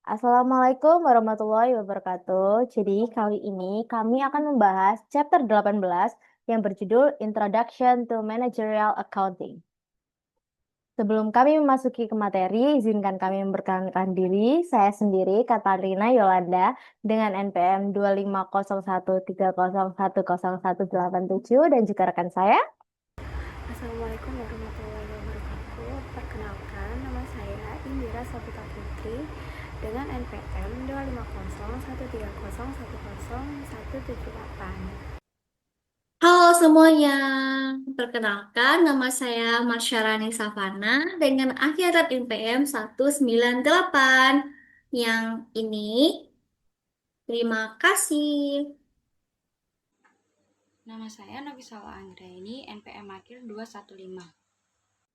Assalamualaikum warahmatullahi wabarakatuh. Jadi kali ini kami akan membahas chapter 18 yang berjudul Introduction to Managerial Accounting. Sebelum kami memasuki ke materi, izinkan kami memperkenalkan diri. Saya sendiri, Katarina Yolanda, dengan NPM 25013011087 dan juga rekan saya. Assalamualaikum warahmatullahi wabarakatuh. Perkenalkan, nama saya Indira Sabita Putri dengan NPM 25013010178. Halo semuanya, perkenalkan nama saya Marsyarani Savana dengan akhirat NPM 198. Yang ini, terima kasih. Nama saya Novisawa Anggraini, NPM akhir 215.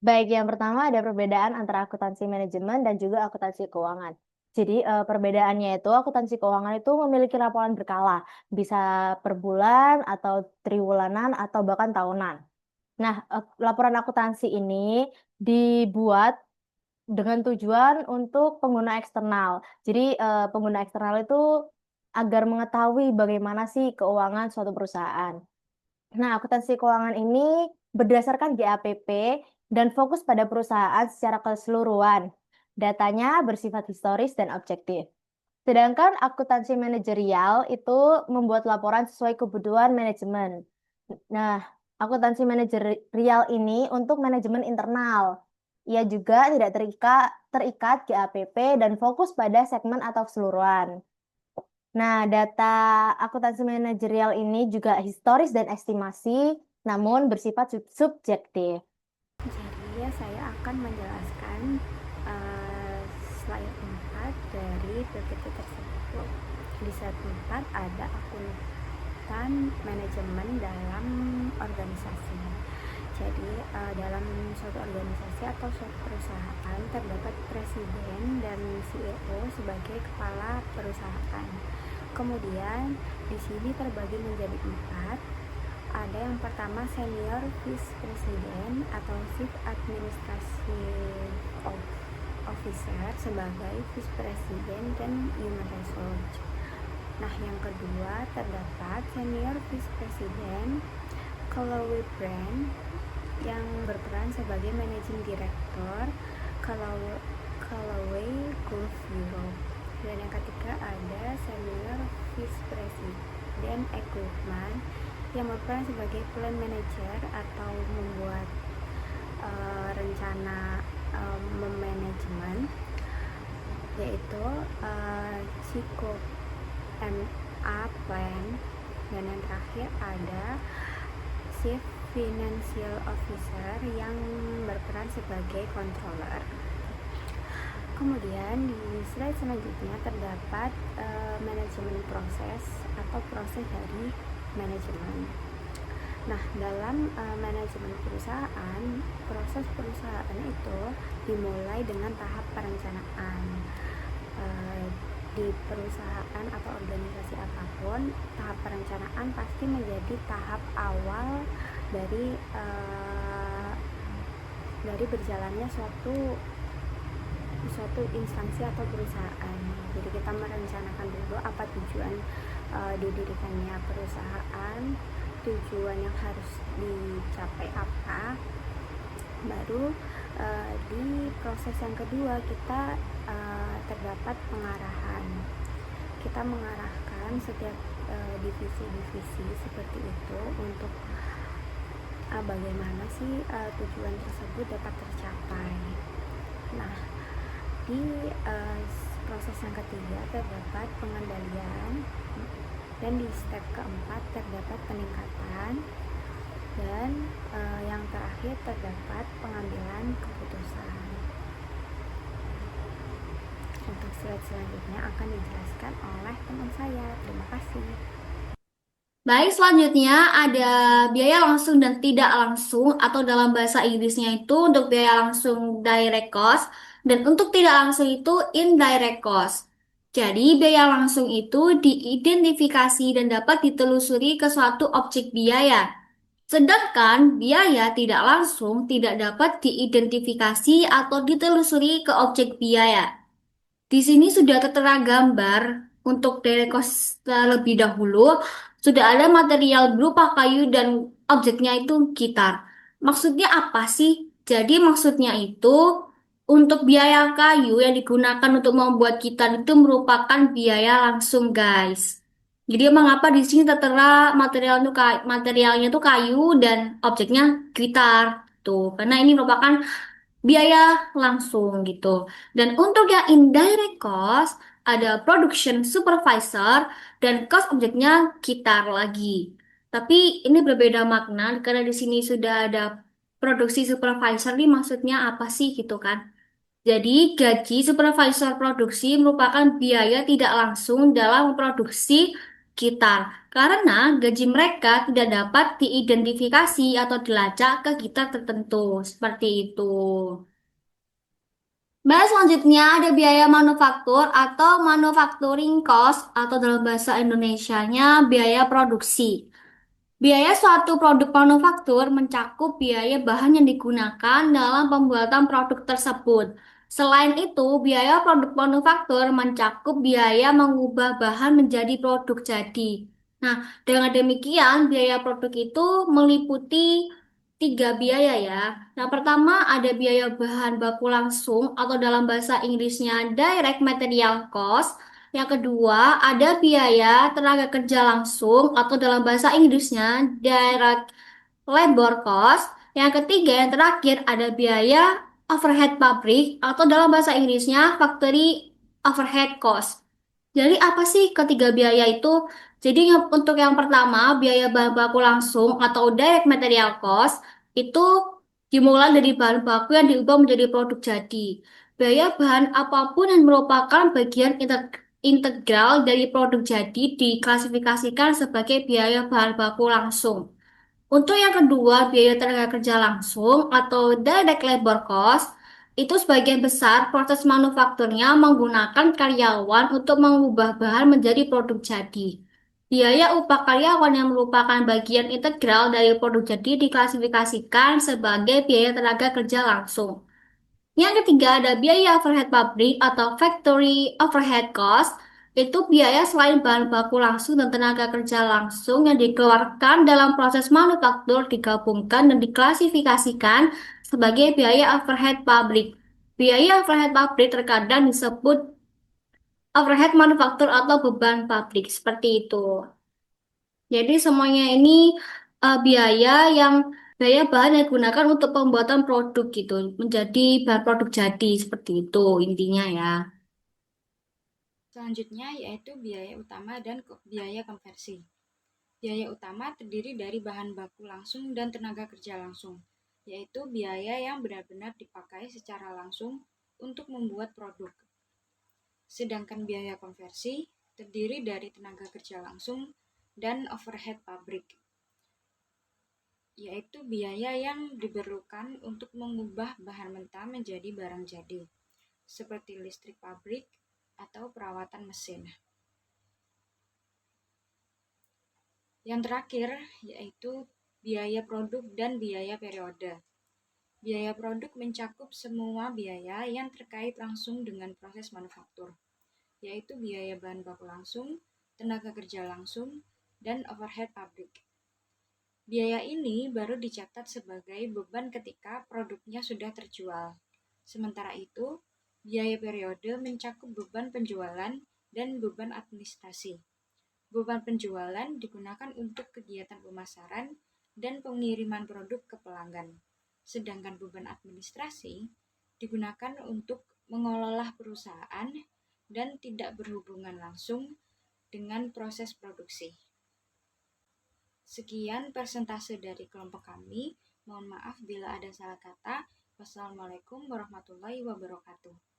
Baik, yang pertama ada perbedaan antara akuntansi manajemen dan juga akuntansi keuangan. Jadi perbedaannya itu akuntansi keuangan itu memiliki laporan berkala, bisa per bulan atau triwulanan atau bahkan tahunan. Nah, laporan akuntansi ini dibuat dengan tujuan untuk pengguna eksternal. Jadi pengguna eksternal itu agar mengetahui bagaimana sih keuangan suatu perusahaan. Nah, akuntansi keuangan ini berdasarkan GAPP dan fokus pada perusahaan secara keseluruhan. Datanya bersifat historis dan objektif. Sedangkan akuntansi manajerial itu membuat laporan sesuai kebutuhan manajemen. Nah, akuntansi manajerial ini untuk manajemen internal. Ia juga tidak terikat GAPP dan fokus pada segmen atau keseluruhan. Nah, data akuntansi manajerial ini juga historis dan estimasi, namun bersifat subjektif. Jadi saya akan menjelaskan slide 4 dari PPT tersebut. Di slide 4 ada akuntan manajemen dalam organisasi. Jadi dalam suatu organisasi atau suatu perusahaan terdapat presiden dan CEO sebagai kepala perusahaan. Kemudian di sini terbagi menjadi 4. Ada yang pertama senior vice president atau chief administrative officer sebagai vice president dan human resource. Nah, yang kedua terdapat senior vice president Callaway Brand yang berperan sebagai managing director Callaway Gulf Europe. Dan yang ketiga ada senior vice president equipment yang berperan sebagai plan manager atau membuat rencana memanajemen, yaitu Chico MA Plan. Dan yang terakhir ada Chief Financial Officer yang berperan sebagai controller. Kemudian di slide selanjutnya terdapat manajemen proses atau proses dari manajemen. Nah, dalam manajemen perusahaan, proses perusahaan itu dimulai dengan tahap perencanaan. Di perusahaan atau organisasi apapun, tahap perencanaan pasti menjadi tahap awal dari berjalannya suatu instansi atau perusahaan. Jadi kita merencanakan dulu apa tujuan didirikannya perusahaan, tujuan yang harus dicapai apa, baru di proses yang kedua kita terdapat pengarahan. Kita mengarahkan setiap divisi-divisi seperti itu untuk bagaimana sih tujuan tersebut dapat tercapai. Nah, di proses yang ketiga terdapat pengendalian, dan di step keempat terdapat peningkatan, dan yang terakhir terdapat pengambilan keputusan. Untuk slide selanjutnya akan dijelaskan oleh teman saya. Terima kasih. Baik, selanjutnya ada biaya langsung dan tidak langsung, atau dalam bahasa Inggrisnya itu untuk biaya langsung direct cost, dan untuk tidak langsung itu indirect cost. Jadi, biaya langsung itu diidentifikasi dan dapat ditelusuri ke suatu objek biaya. Sedangkan biaya tidak langsung tidak dapat diidentifikasi atau ditelusuri ke objek biaya. Di sini sudah tertera gambar untuk direct cost terlebih dahulu. Sudah ada material berupa kayu dan objeknya itu gitar. Maksudnya apa sih? Jadi maksudnya itu untuk biaya kayu yang digunakan untuk membuat gitar itu merupakan biaya langsung, guys. Jadi mengapa di sini tertera materialnya tuh kayu dan objeknya gitar tuh? Karena ini merupakan biaya langsung gitu. Dan untuk yang indirect cost, ada production supervisor dan cost objeknya gitar lagi. Tapi ini berbeda makna karena di sini sudah ada produksi supervisor nih maksudnya apa sih gitu kan. Jadi gaji supervisor produksi merupakan biaya tidak langsung dalam memproduksi gitar. Karena gaji mereka tidak dapat diidentifikasi atau dilacak ke gitar tertentu. Seperti itu. Baik, selanjutnya ada biaya manufaktur atau manufacturing cost atau dalam bahasa Indonesianya biaya produksi. Biaya suatu produk manufaktur mencakup biaya bahan yang digunakan dalam pembuatan produk tersebut. Selain itu, biaya produk manufaktur mencakup biaya mengubah bahan menjadi produk jadi. Nah, dengan demikian, biaya produk itu meliputi tiga biaya ya. Nah, pertama ada biaya bahan baku langsung atau dalam bahasa Inggrisnya direct material cost. Yang kedua, ada biaya tenaga kerja langsung atau dalam bahasa Inggrisnya direct labor cost. Yang ketiga, yang terakhir ada biaya overhead pabrik atau dalam bahasa Inggrisnya factory overhead cost. Jadi apa sih ketiga biaya itu? Jadi untuk yang pertama, biaya bahan baku langsung atau direct material cost itu dimulai dari bahan baku yang diubah menjadi produk jadi. Biaya bahan apapun yang merupakan bagian integral dari produk jadi diklasifikasikan sebagai biaya bahan baku langsung. Untuk yang kedua, biaya tenaga kerja langsung atau direct labor cost, itu sebagian besar proses manufakturnya menggunakan karyawan untuk mengubah bahan menjadi produk jadi. Biaya upah karyawan yang merupakan bagian integral dari produk jadi diklasifikasikan sebagai biaya tenaga kerja langsung. Yang ketiga ada biaya overhead pabrik atau factory overhead cost. Itu biaya selain bahan baku langsung dan tenaga kerja langsung yang dikeluarkan dalam proses manufaktur digabungkan dan diklasifikasikan sebagai biaya overhead pabrik. Biaya overhead pabrik terkadang disebut overhead manufaktur atau beban pabrik seperti itu. Jadi semuanya ini biaya yang biaya bahan yang digunakan untuk pembuatan produk gitu, menjadi bahan produk jadi seperti itu intinya ya. Selanjutnya yaitu biaya utama dan biaya konversi. Biaya utama terdiri dari bahan baku langsung dan tenaga kerja langsung, yaitu biaya yang benar-benar dipakai secara langsung untuk membuat produk. Sedangkan biaya konversi terdiri dari tenaga kerja langsung dan overhead pabrik, yaitu biaya yang diperlukan untuk mengubah bahan mentah menjadi barang jadi, seperti listrik pabrik atau perawatan mesin. Yang terakhir yaitu biaya produk dan biaya periode. Biaya produk mencakup semua biaya yang terkait langsung dengan proses manufaktur, yaitu biaya bahan baku langsung, tenaga kerja langsung, dan overhead pabrik. Biaya ini baru dicatat sebagai beban ketika produknya sudah terjual. Sementara itu, biaya periode mencakup beban penjualan dan beban administrasi. Beban penjualan digunakan untuk kegiatan pemasaran dan pengiriman produk ke pelanggan. Sedangkan beban administrasi digunakan untuk mengelola perusahaan dan tidak berhubungan langsung dengan proses produksi. Sekian persentase dari kelompok kami. Mohon maaf bila ada salah kata. Wassalamualaikum warahmatullahi wabarakatuh.